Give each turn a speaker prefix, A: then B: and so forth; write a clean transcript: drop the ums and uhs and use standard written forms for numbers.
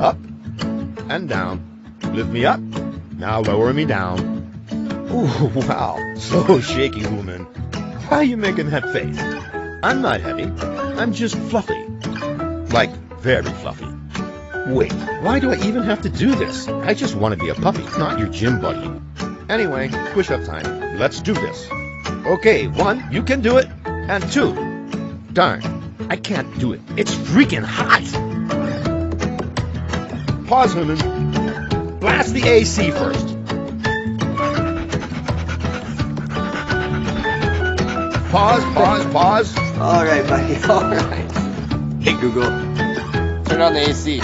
A: Up and down. Lift me up. Now lower me down. Ooh, wow. So shaky, woman. Why are you making that face? I'm not heavy. I'm just fluffy. Like, very fluffy. Wait, why do I even have to do this? I just want to be a puppy, not your gym buddy. Anyway, push-up time. Let's do this. Okay, 1, you can do it. And 2, darn, I can't do it. It's freaking hot. Pause, woman. Blast the AC first. Pause.
B: All right, buddy. All right. Hey, Google. Turn on the AC.